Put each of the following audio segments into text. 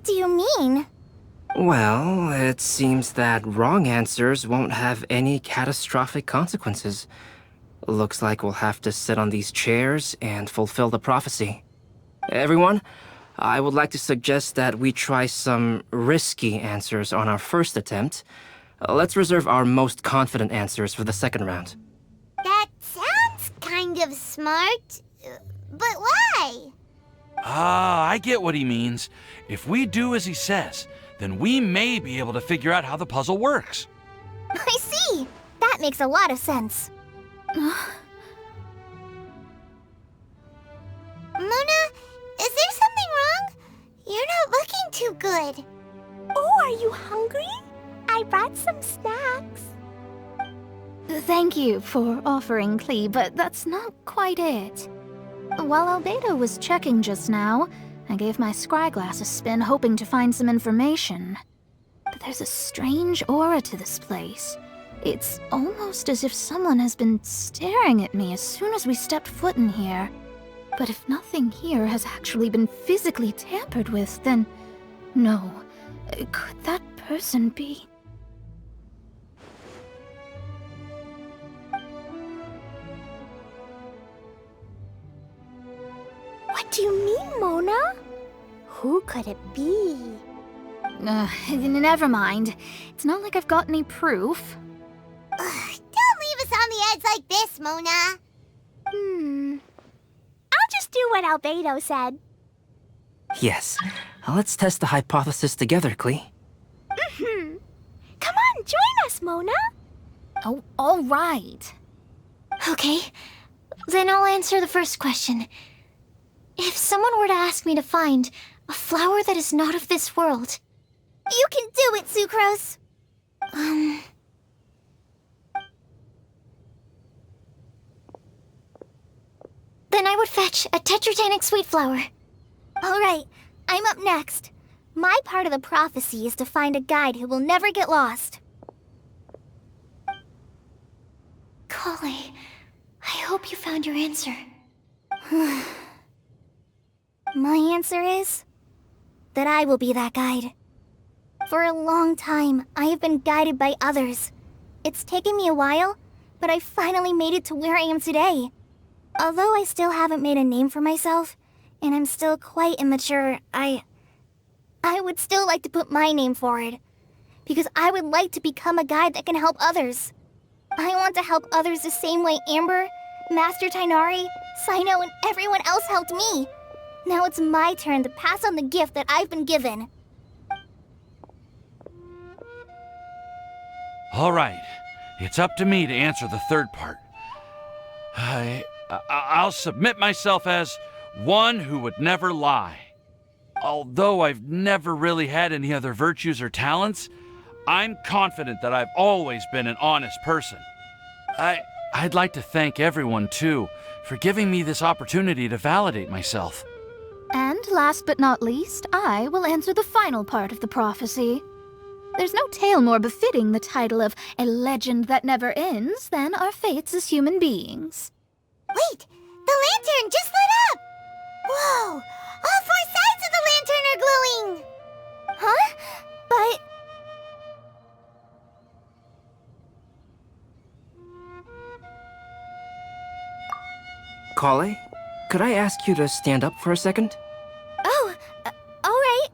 do you mean? Well, it seems that wrong answers won't have any catastrophic consequences. Looks like we'll have to sit on these chairs and fulfill the prophecy. Everyone, I would like to suggest that we try some risky answers on our first attempt. Let's reserve our most confident answers for the second round. That sounds kind of smart, but why? Ah, I get what he means. If we do as he says, then we may be able to figure out how the puzzle works. I see! That makes a lot of sense. Mona, is there something wrong? You're not looking too good. Oh, are you hungry? I brought some snacks. Thank you for offering, Klee, but that's not quite it. While Albedo was checking just now, I gave my scryglass a spin hoping to find some information. But there's a strange aura to this place. It's almost as if someone has been staring at me as soon as we stepped foot in here. But if nothing here has actually been physically tampered with, then no. Could that person be? What do you mean, Mona? Who could it be? Never mind. It's not like I've got any proof. Don't leave us on the edge like this, Mona. I'll just do what Albedo said. Yes, let's test the hypothesis together, Klee. Come on, join us, Mona. Oh, all right. Okay, then I'll answer the first question. If someone were to ask me to find a flower that is not of this world... You can do it, Sucrose! Then I would fetch a tetragenic sweet flower. Alright, I'm up next. My part of the prophecy is to find a guide who will never get lost. Kale, I hope you found your answer. My answer is that I will be that guide. For a long time, I have been guided by others. It's taken me a while, but I finally made it to where I am today. Although I still haven't made a name for myself, and I'm still quite immature, I would still like to put my name forward. Because I would like to become a guide that can help others. I want to help others the same way Amber, Master Tainari, Sino, and everyone else helped me. Now it's my turn to pass on the gift that I've been given. All right, it's up to me to answer the third part. I'll submit myself as one who would never lie. Although I've never really had any other virtues or talents, I'm confident that I've always been an honest person. I'd like to thank everyone, too, for giving me this opportunity to validate myself. And last but not least, I will answer the final part of the prophecy. There's no tale more befitting the title of a legend that never ends than our fates as human beings. Wait! The lantern just lit up! Whoa! All four sides of the lantern are glowing! Huh? But... Kale, could I ask you to stand up for a second? Oh, alright.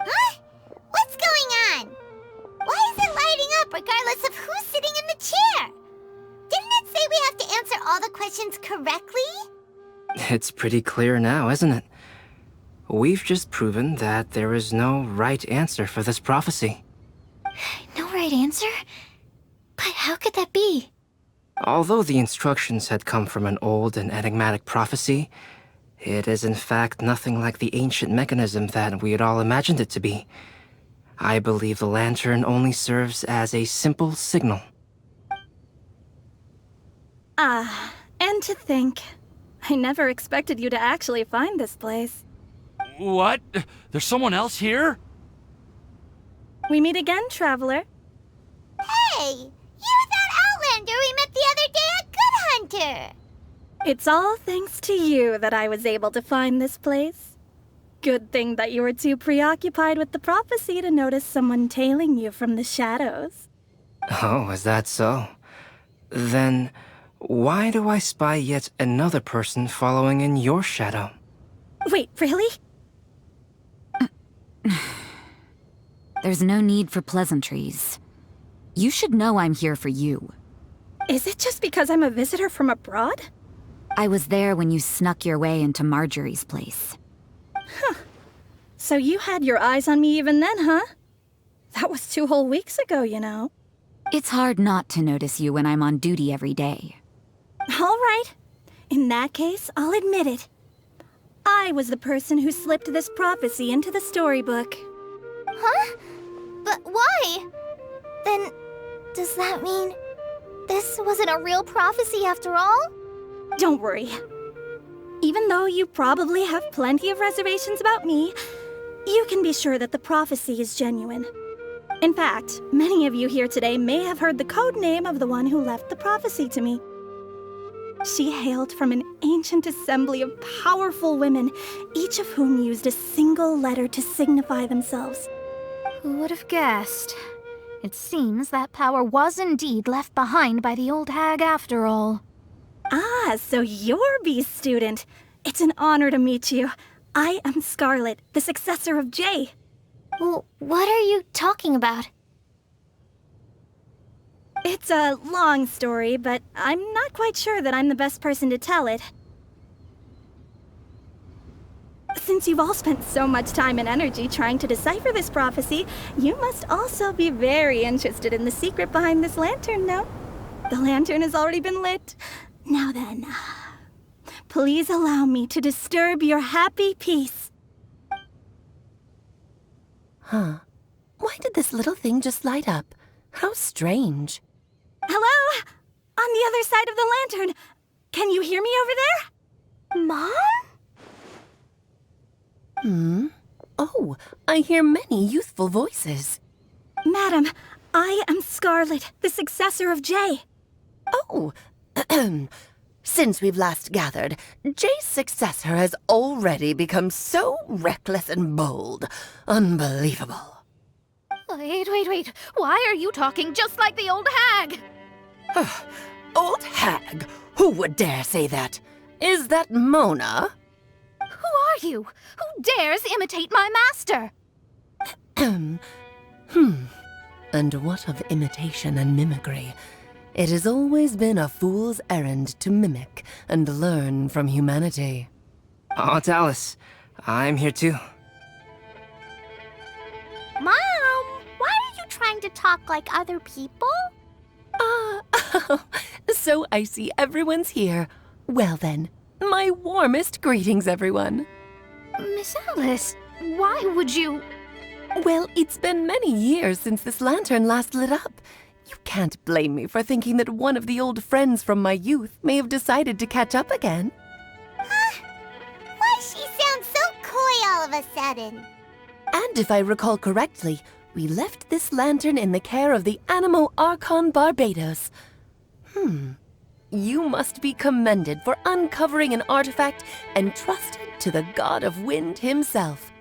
Huh? What's going on? Why is it lighting up regardless of who's sitting in the chair? Didn't it say we have to answer all the questions correctly? It's pretty clear now, isn't it? We've just proven that there is no right answer for this prophecy. No right answer? But how could that be? Although the instructions had come from an old and enigmatic prophecy, it is in fact nothing like the ancient mechanism that we had all imagined it to be. I believe the lantern only serves as a simple signal. And to think, I never expected you to actually find this place. What? There's someone else here? We meet again, traveler. Hey! You're that Outlander we met the other day at Good Hunter! It's all thanks to you that I was able to find this place. Good thing that you were too preoccupied with the prophecy to notice someone tailing you from the shadows. Oh, is that so? Then, why do I spy yet another person following in your shadow? Wait, really? There's no need for pleasantries. You should know I'm here for you. Is it just because I'm a visitor from abroad? I was there when you snuck your way into Marjorie's place. So you had your eyes on me even then, huh? That was 2 whole weeks ago, you know. It's hard not to notice you when I'm on duty every day. All right. In that case, I'll admit it. I was the person who slipped this prophecy into the storybook. Huh? But why? Then, does that mean this wasn't a real prophecy after all? Don't worry. Even though you probably have plenty of reservations about me, you can be sure that the prophecy is genuine. In fact, many of you here today may have heard the code name of the one who left the prophecy to me. She hailed from an ancient assembly of powerful women, each of whom used a single letter to signify themselves. Who would have guessed? It seems that power was indeed left behind by the old hag after all. Ah, so you're B's student. It's an honor to meet you. I am Scarlet, the successor of Jay. Well, what are you talking about? It's a long story, but I'm not quite sure that I'm the best person to tell it. Since you've all spent so much time and energy trying to decipher this prophecy, you must also be very interested in the secret behind this lantern, no? The lantern has already been lit. Now then, please allow me to disturb your happy peace. Huh. Why did this little thing just light up? How strange. Hello? On the other side of the lantern. Can you hear me over there? Mom? Oh, I hear many youthful voices. Madam, I am Scarlet, the successor of Jay. Oh, since we've last gathered, Jay's successor has already become so reckless and bold. Unbelievable. Wait. Why are you talking just like the old hag? Old hag? Who would dare say that? Is that Mona? Who are you? Who dares imitate my master? And what of imitation and mimicry? It has always been a fool's errand to mimic and learn from humanity. Aunt Alice, I'm here too. Mom, why are you trying to talk like other people? So I see everyone's here. Well then, my warmest greetings, everyone. Miss Alice, why would you... Well, it's been many years since this lantern last lit up. You can't blame me for thinking that one of the old friends from my youth may have decided to catch up again. Why she sounds so coy all of a sudden? And if I recall correctly, we left this lantern in the care of the Animo Archon Barbados. You must be commended for uncovering an artifact entrusted to the god of wind himself.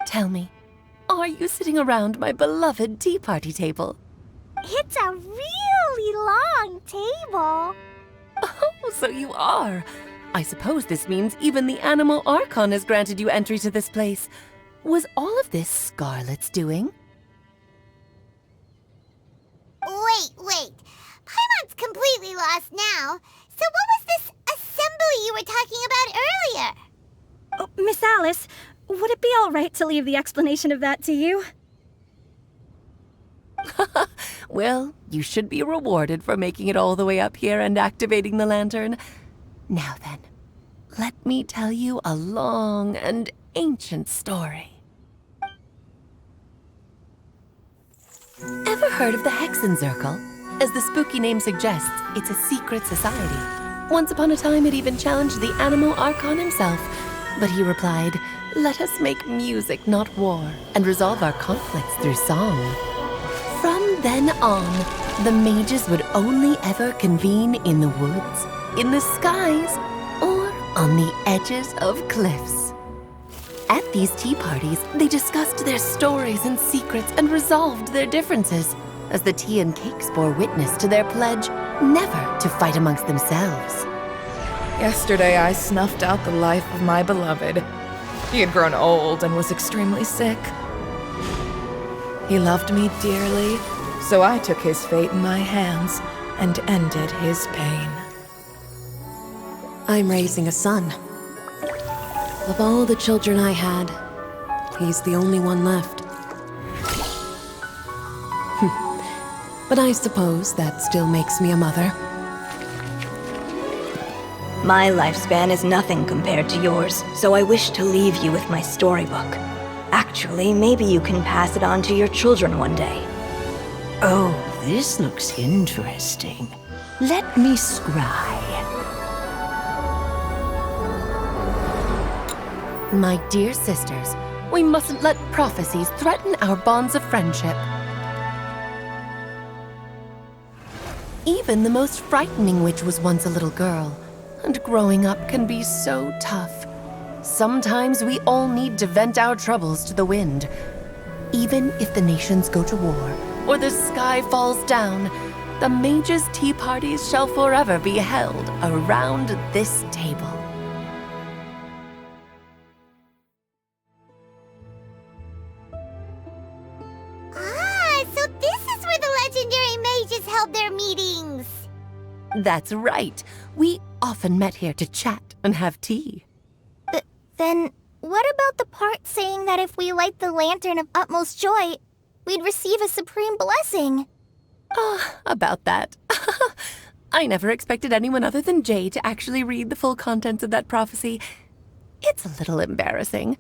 Tell me, are you sitting around my beloved tea party table? It's a really long table. Oh, so you are. I suppose this means even the Animo Archon has granted you entry to this place. Was all of this Scarlet's doing? Wait. Paimon's completely lost now. So what was this assembly you were talking about earlier? Oh, Miss Alice, would it be all right to leave the explanation of that to you? Well, you should be rewarded for making it all the way up here and activating the lantern. Now then, let me tell you a long and ancient story. Ever heard of the Hexenzirkel? As the spooky name suggests, it's a secret society. Once upon a time, it even challenged the Animo Archon himself. But he replied, "Let us make music, not war, and resolve our conflicts through song." From then on, the mages would only ever convene in the woods, in the skies, on the edges of cliffs. At these tea parties, they discussed their stories and secrets and resolved their differences, as the tea and cakes bore witness to their pledge never to fight amongst themselves. Yesterday, I snuffed out the life of my beloved. He had grown old and was extremely sick. He loved me dearly, so I took his fate in my hands and ended his pain. I'm raising a son. Of all the children I had, he's the only one left. But I suppose that still makes me a mother. My lifespan is nothing compared to yours, so I wish to leave you with my storybook. Actually, maybe you can pass it on to your children one day. Oh, this looks interesting. Let me scry. My dear sisters, we mustn't let prophecies threaten our bonds of friendship. Even the most frightening witch was once a little girl, and growing up can be so tough. Sometimes we all need to vent our troubles to the wind. Even if the nations go to war, or the sky falls down, the mages' tea parties shall forever be held around this table. So this is where the legendary mages held their meetings! That's right. We often met here to chat and have tea. Then, what about the part saying that if we light the lantern of utmost joy, we'd receive a supreme blessing? About that. I never expected anyone other than Jay to actually read the full contents of that prophecy. It's a little embarrassing.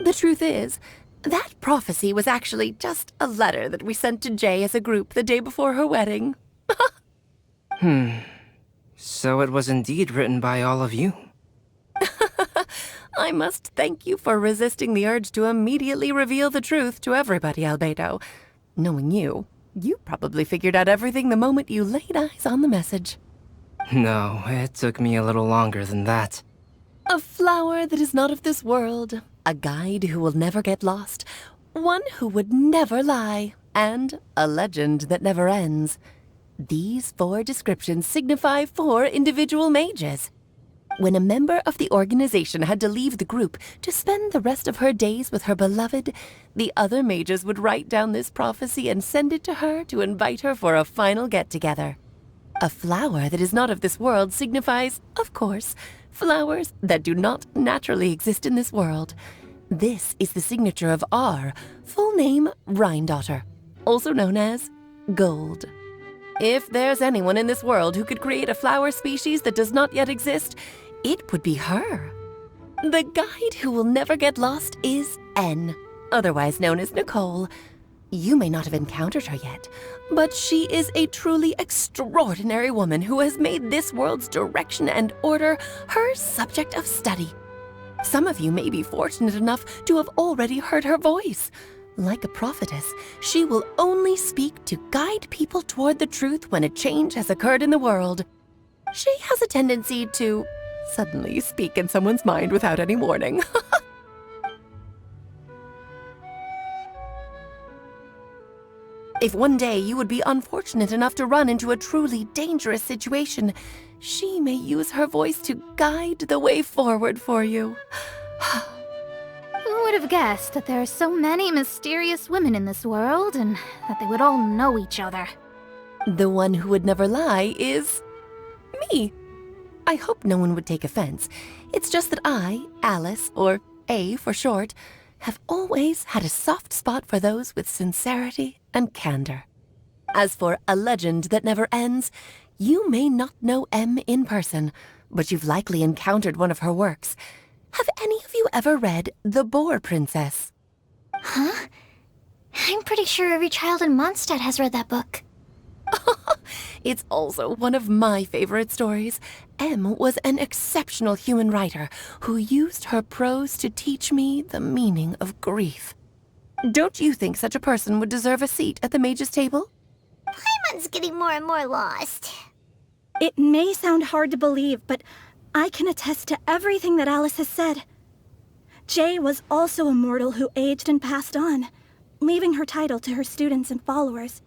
The truth is, that prophecy was actually just a letter that we sent to Jay as a group the day before her wedding. So it was indeed written by all of you. I must thank you for resisting the urge to immediately reveal the truth to everybody, Albedo. Knowing you, you probably figured out everything the moment you laid eyes on the message. No, it took me a little longer than that. A flower that is not of this world, a guide who will never get lost, one who would never lie, and a legend that never ends. These 4 descriptions signify 4 individual mages. When a member of the organization had to leave the group to spend the rest of her days with her beloved, the other mages would write down this prophecy and send it to her to invite her for a final get-together. A flower that is not of this world signifies, of course, flowers that do not naturally exist in this world. This is the signature of our full name, Rhindaughter, also known as Gold. If there's anyone in this world who could create a flower species that does not yet exist, it would be her. The guide who will never get lost is N, otherwise known as Nicole. You may not have encountered her yet, but she is a truly extraordinary woman who has made this world's direction and order her subject of study. Some of you may be fortunate enough to have already heard her voice. Like a prophetess, she will only speak to guide people toward the truth when a change has occurred in the world. She has a tendency to suddenly speak in someone's mind without any warning. If one day you would be unfortunate enough to run into a truly dangerous situation, she may use her voice to guide the way forward for you. Who would have guessed that there are so many mysterious women in this world and that they would all know each other? The one who would never lie is me. I hope no one would take offense. It's just that I, Alice, or A for short, have always had a soft spot for those with sincerity and candor. As for a legend that never ends, you may not know M in person, but you've likely encountered one of her works. Have any of you ever read The Boar Princess? Huh? I'm pretty sure every child in Mondstadt has read that book. It's also one of my favorite stories. M was an exceptional human writer who used her prose to teach me the meaning of grief. Don't you think such a person would deserve a seat at the mage's table? Paimon's getting more and more lost. It may sound hard to believe, but I can attest to everything that Alice has said. Jay was also a mortal who aged and passed on, leaving her title to her students and followers.